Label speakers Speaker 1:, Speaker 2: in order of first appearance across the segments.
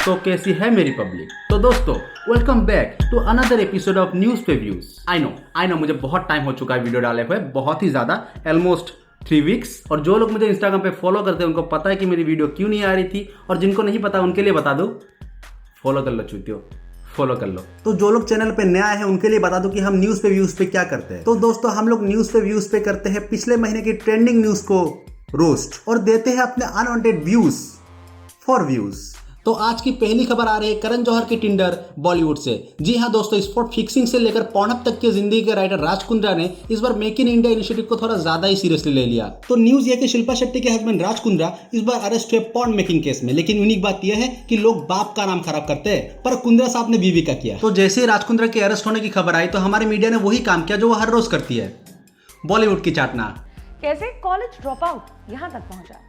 Speaker 1: तो कैसी है मेरी पब्लिक। तो दोस्तों welcome back to another episode of news पे व्यूज। आई नो मुझे बहुत टाइम हो चुका है वीडियो डाले हुए, बहुत ही ज्यादा, ऑलमोस्ट 3 वीक्स। और जो लोग मुझे इंस्टाग्राम पे फॉलो करते हैं उनको पता है कि मेरी वीडियो क्यों नहीं आ रही थी, और जिनको नहीं पता उनके लिए बता दो, फॉलो कर लो चूतियो, फॉलो कर लो। तो जो लोग चैनल पे नया है उनके लिए बता दूं कि हम न्यूज पे व्यूज पे क्या करते हैं। तो दोस्तों हम लोग न्यूज पे व्यूज पे करते हैं पिछले महीने की ट्रेंडिंग न्यूज को रोस्ट और देते हैं अपने अनवांटेड व्यूज फॉर व्यूज। तो आज की पहली खबर आ रही है करण जौहर की टिंडर बॉलीवुड से। जी हाँ दोस्तों, स्पॉट फिक्सिंग से लेकर पॉर्नहब तक की जिंदगी के राइटर राज कुंद्रा ने इस बार मेक इन इंडिया इनिशिएटिव को थोड़ा ज्यादा ही सीरियसली ले लिया। तो न्यूज ये कि शिल्पा शेट्टी के हस्बैंड राज कुंद्रा इस बार अरेस्ट हुए पॉर्न मेकिंग केस में। लेकिन यूनिक बात यह है कि लोग बाप का नाम खराब करते हैं, पर कुंद्रा साहब ने बीवी का किया। तो जैसे ही राज कुंद्रा के अरेस्ट होने की खबर आई तो हमारे मीडिया ने वही काम किया जो वो हर रोज करती है, बॉलीवुड की चाटना।
Speaker 2: कैसे कॉलेज ड्रॉप आउट यहां तक पहुंचा,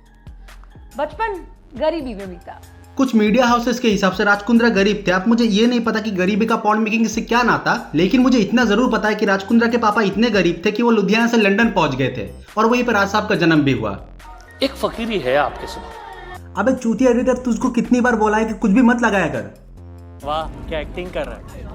Speaker 2: बचपन गरीबी में बीता।
Speaker 1: कुछ मीडिया हाउसेस के हिसाब से राज कुंद्रा गरीब थे। अब मुझे ये नहीं पता कि गरीबी का पॉर्न मेकिंग से क्या नाता, लेकिन मुझे इतना जरूर पता है कि राज कुंद्रा के पापा इतने गरीब थे कि वो लुधियाना से लंदन पहुंच गए थे और वहीं पर राज साहब का जन्म भी हुआ।
Speaker 3: एक फकीरी है आपके साथ।
Speaker 1: अबे चूती एडिटर, तुझको कितनी बार बोला है कि कुछ भी मत लगाया कर।
Speaker 3: वाह क्या एक्टिंग कर रहा है,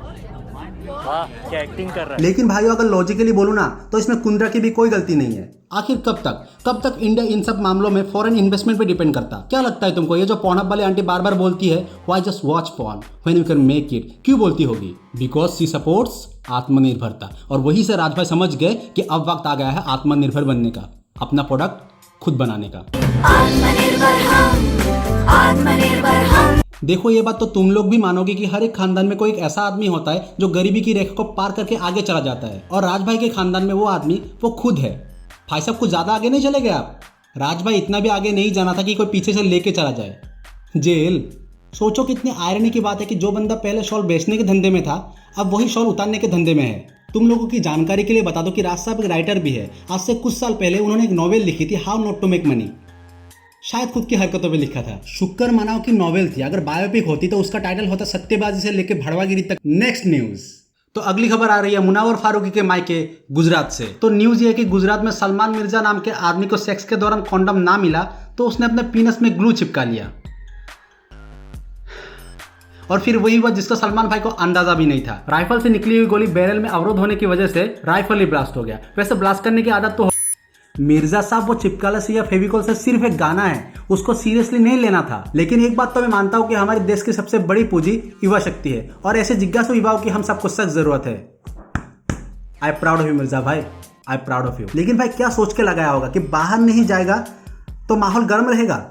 Speaker 3: वाह क्या एक्टिंग कर रहा है।
Speaker 1: लेकिन भाइयों अगर लॉजिकली बोलूं ना तो इसमें कुंद्रा की भी कोई गलती नहीं है। आखिर कब तक इंडिया इन सब मामलों में फॉरेन इन्वेस्टमेंट पे डिपेंड करता। क्या लगता है तुमको, ये जो पॉर्नहब वाली आंटी बार बार बोलती है why just watch porn when you can make it, क्यों बोलती होगी? बिकॉज सी सपोर्ट्स आत्मनिर्भरता। और वही से राज भाई समझ गए कि अब वक्त आ गया है आत्मनिर्भर बनने का, अपना प्रोडक्ट खुद बनाने का। देखो ये बात तो तुम लोग भी मानोगे कि हर एक खानदान में कोई एक ऐसा आदमी होता है जो गरीबी की रेखा को पार करके आगे चला जाता है, और राज भाई के खानदान में वो आदमी वो खुद है। भाई साहब कुछ ज्यादा आगे नहीं चले गए आप। राज भाई इतना भी आगे नहीं जाना था कि कोई पीछे से लेके चला जाए जेल। सोचो कितनी आयरनी की बात है कि जो बंदा पहले शॉल बेचने के धंधे में था अब वही शॉल उतारने के धंधे में है। तुम लोगों की जानकारी के लिए बता दो कि राज साहब एक राइटर भी है। आज से कुछ साल पहले उन्होंने एक नॉवेल लिखी थी, how not to make money. शायद खुद की हरकतों पे लिखा था। शुक्र मनाओ की नॉवेल थी, अगर बायोपिक होती तो उसका टाइटल होता सत्यबाजी से लेकर भड़वागिरी तक। Next news. तो अगली खबर आ रही है मुनावर फारूकी के मायके गुजरात से। तो न्यूज ये है कि गुजरात में सलमान मिर्जा नाम के आदमी को सेक्स के दौरान कॉन्डम ना मिला तो उसने अपने पीनस में ग्लू चिपका लिया, और फिर वही हुआ जिसका सलमान भाई को अंदाजा भी नहीं था। राइफल से निकली हुई गोली बैरल में अवरोध होने की वजह से राइफल ही ब्लास्ट हो गया। वैसे ब्लास्ट करने की आदत तो मिर्जा साहब, वो चिपकाला से या फेविकॉल से सिर्फ एक गाना है, उसको सीरियसली नहीं लेना था। लेकिन एक बात तो मैं मानता हूं कि हमारे देश की सबसे बड़ी पूंजी युवा शक्ति है, और ऐसे जिज्ञासु युवाओं की हम सबको सख्त जरूरत है। I proud of you Mirza भाई, आई प्राउड ऑफ यू। लेकिन भाई क्या सोच के लगाया होगा कि बाहर नहीं जाएगा तो माहौल गर्म रहेगा।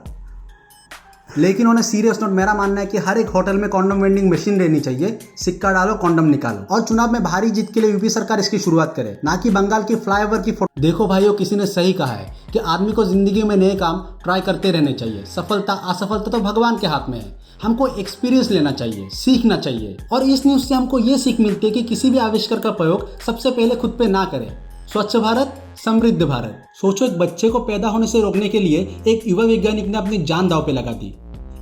Speaker 1: लेकिन उन्हें सीरियस नोट, मेरा मानना है कि हर एक होटल में कॉन्डम वेंडिंग मशीन रहनी चाहिए। सिक्का डालो, कॉन्डम निकालो, और चुनाव में भारी जीत के लिए यूपी सरकार इसकी शुरुआत करे, ना कि बंगाल की फ्लाईओवर की फोटो। देखो भाइयों, किसी ने सही कहा है कि आदमी को जिंदगी में नए काम ट्राई करते रहने चाहिए। सफलता असफलता तो भगवान के हाथ में है। हमको एक्सपीरियंस लेना चाहिए, सीखना चाहिए। और इस न्यूज से हमको ये सीख मिलती है कि किसी भी आविष्कार का प्रयोग सबसे पहले खुद पे ना करें। स्वच्छ भारत समृद्ध भारत। सोचो, एक बच्चे को पैदा होने से रोकने के लिए एक युवा वैज्ञानिक ने अपनी जान दांव पे लगा दी।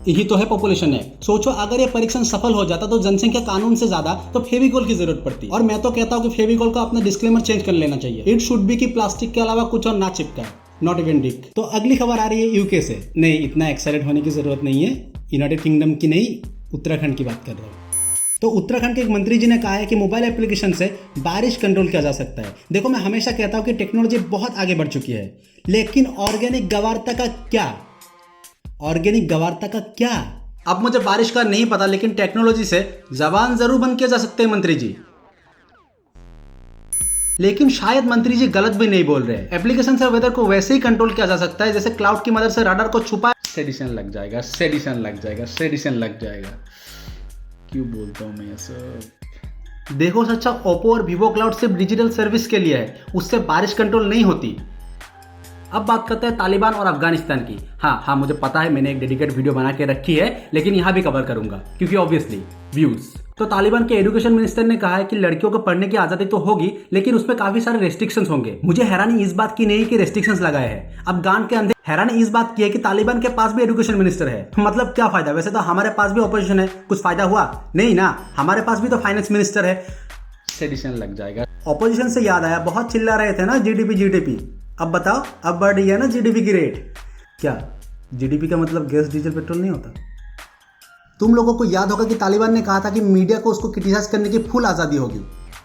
Speaker 1: यही तो है पॉपुलेशन एक्ट। सोचो अगर ये परीक्षण सफल हो जाता तो जनसंख्या कानून से ज्यादा तो फेविकॉल की जरूरत पड़ती। और मैं तो कहता हूँ कि फेविकॉल का अपना डिस्क्लेमर चेंज कर लेना चाहिए। इट शुड बी कि प्लास्टिक के अलावा कुछ और ना चिपकाए, नॉट इवन डिक। तो अगली खबर आ रही है यूके से। नहीं, इतना एक्साइटेड होने की जरूरत नहीं है। यूनाइटेड किंगडम की नहीं, उत्तराखंड की बात कर रहा हूँ। तो उत्तराखंड के एक मंत्री जी ने कहा है कि मोबाइल एप्लीकेशन से बारिश कंट्रोल किया जा सकता है। देखो, मैं हमेशा कहता हूँ कि टेक्नोलॉजी बहुत आगे बढ़ चुकी है, लेकिन ऑर्गेनिक गवारता का क्या? ऑर्गेनिक गवारता का क्या? अब मुझे बारिश का नहीं पता, लेकिन टेक्नोलॉजी से जबान जरूर बंद किए जा सकते हैं मंत्री जी। लेकिन शायद मंत्री जी गलत भी नहीं बोल रहे। एप्लीकेशन से वेदर को वैसे ही कंट्रोल किया जा सकता है जैसे क्लाउड की मदद से रडार को छुपा। सेडिशन लग जाएगा, सेडिशन लग जाएगा, सेडिशन लग जाएगा। क्यों बोलता हूं मैं ये सब? देखो सच्चा, ओप्पो और वीवो क्लाउड सिर्फ डिजिटल सर्विस के लिए है, उससे बारिश कंट्रोल नहीं होती। अब बात करते हैं तालिबान और अफगानिस्तान की। हाँ, मुझे पता है मैंने एक डेडिकेट वीडियो बना के रखी है, लेकिन यहाँ भी कवर करूंगा क्योंकि ऑब्वियसली व्यूज। तो तालिबान के एजुकेशन मिनिस्टर ने कहा है कि लड़कियों को पढ़ने की आजादी तो होगी, लेकिन उसमें काफी सारे रेस्ट्रिक्शंस होंगे। मुझे हैरानी इस बात की नहीं कि रेस्ट्रिक्शंस लगाए हैं अफगान के अंदर। हैरानी इस बात की है कि तालिबान के पास भी एजुकेशन मिनिस्टर है। मतलब क्या फायदा? वैसे तो हमारे पास भी ऑपोजिशन है, कुछ फायदा हुआ नहीं ना। हमारे पास भी तो फाइनेंस मिनिस्टर है। सेडिशन लग जाएगा। ऑपोजिशन से याद आया, बहुत चिल्ला रहे थे ना जीडीपी। अब बताओ, अब बढ़ रही है ना जीडीपी की रेट। क्या जीडीपी का मतलब गैस डीजल पेट्रोल नहीं होता? तुम लोगों को याद होगा कि तालिबान ने कहा था कि मीडिया को उसको क्रिटिसाइज करने की फुल आज़ादी होगी।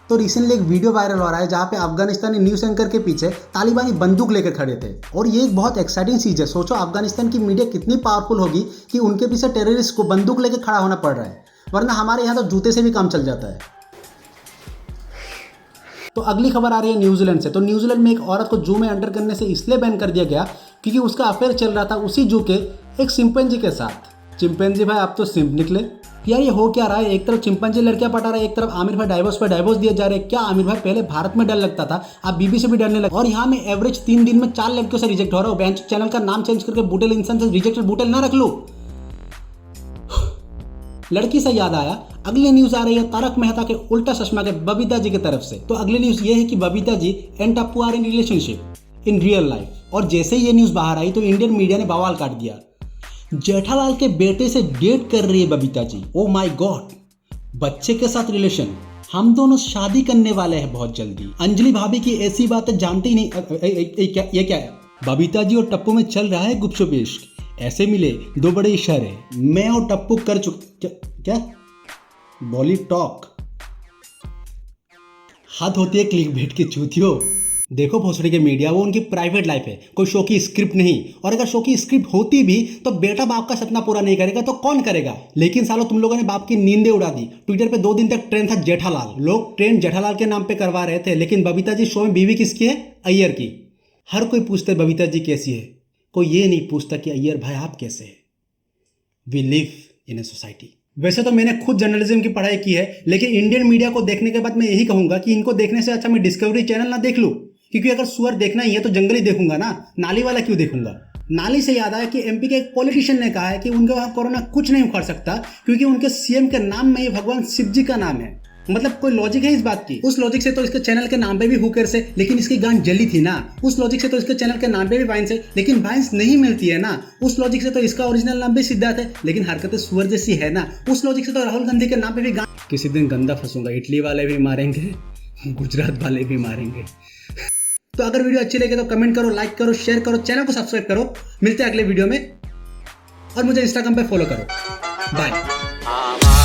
Speaker 1: तो रिसेंटली एक वीडियो वायरल हो रहा है जहाँ पे अफगानिस्तानी न्यूज़ एंकर के पीछे तालिबानी बंदूक लेकर खड़े थे, और ये एक बहुत एक्साइटिंग चीज़ है। सोचो अफगानिस्तान की मीडिया कितनी पावरफुल होगी कि उनके पीछे टेररिस्ट को बंदूक लेकर खड़ा होना पड़ रहा है, वरना हमारे यहाँ तो जूते से भी काम चल जाता है। तो अगली खबर आ रही है न्यूजीलैंड से। तो न्यूजीलैंड में एक औरत को जू में एंटर करने से इसलिए बैन कर दिया गया क्योंकि उसका अफेयर चल रहा था उसी जू के एक चिंपैंजी के साथ। चिंपैंजी भाई आप तो सिंप निकले यार, ये हो क्या रहा है? एक तरफ चिंपैंजी लड़कियां पटा रहा है, एक तरफ आमिर भाई डाइवोर्स पे डाइवोर्स दिए जा रहे हैं। क्या आमिर भाई पहले भारत में डर लगता था, आप बीबी से भी डरने लगे, और यहाँ में एवरेज 3 दिन में 4 लड़कियों से रिजेक्ट हो रहा हूँ। बेंच चैनल का नाम चेंज करके बुटेल इंसान से रिजेक्टेड बुटेल ना रख लो। लड़की से याद आया, अगली न्यूज आ रही है तारक मेहता के उल्टा चश्मा के बबीता जी की तरफ से। तो अगली न्यूज ये है कि Babita ji and Tappu are in relationship in real life. और जैसे ही ये न्यूज बाहर आई तो इंडियन मीडिया ने बवाल काट दिया। जेठालाल के बेटे से डेट कर रही है Babita ji. Oh my God, बच्चे के साथ रिलेशन, हम दोनों शादी करने वाले हैं बहुत जल्दी। अंजलि भाभी की ऐसी बातें जानते ही नहीं। ये क्या है? बबीता जी और टप्पू में चल रहा है गुपचुप इश्क, ऐसे मिले 2 बड़े इशारे, मैं और टप्पू कर चुके। क्या बॉली टॉक, हद होती है क्लिक भेट की चूतियों। देखो भोसड़ी के मीडिया, वो उनकी प्राइवेट लाइफ है, कोई शो की स्क्रिप्ट नहीं। और अगर शो की स्क्रिप्ट होती भी तो बेटा बाप का सपना पूरा नहीं करेगा तो कौन करेगा? लेकिन सालों तुम लोगों ने बाप की नींदें उड़ा दी। ट्विटर पे 2 दिन तक ट्रेंड था जेठालाल, लोग ट्रेंड जेठालाल के नाम पे करवा रहे थे। लेकिन बबीता जी शो में बीवी किसकी है? अय्यर की। हर कोई पूछता है बबीता जी कैसी है, कोई ये नहीं पूछता कि अय्यर भाई आप कैसे हैं। We live in a society. वैसे तो मैंने खुद जर्नलिज्म की पढ़ाई की है, लेकिन इंडियन मीडिया को देखने के बाद मैं यही कहूंगा कि इनको देखने से अच्छा मैं डिस्कवरी चैनल ना देख लूं, क्योंकि अगर सुअर देखना ही है तो जंगली देखूंगा ना, नाली वाला क्यों देखूंगा। नाली से याद आया कि एमपी के एक पॉलिटिशियन ने कहा है कि उनके वहां कोरोना कुछ नहीं उखाड़ सकता क्योंकि उनके सीएम के नाम में ही भगवान शिव जी का नाम है। मतलब कोई लॉजिक है इस बात की? उस लॉजिक से तो इसके चैनल के नाम पे भी हुकर से, लेकिन इसकी गांड जली थी ना। उस लॉजिक से तो इसके चैनल के नाम पे भी वाइन्स है, लेकिन वाइन्स नहीं मिलती है ना। उस लॉजिक से तो इसका ओरिजिनल नाम भी सिद्धार्थ है, लेकिन हरकतें सुअर जैसी है ना। उस लॉजिक से तो राहुल गांधी के नाम पे भी गांड। किसी दिन गंदा फंसूंगा, इटली वाले भी मारेंगे, गुजरात वाले भी मारेंगे। तो अगर वीडियो अच्छी लगे तो कमेंट करो, लाइक करो, शेयर करो, चैनल को सब्सक्राइब करो। मिलते हैं अगले वीडियो में, और मुझे इंस्टाग्राम पे फॉलो करो। बाय।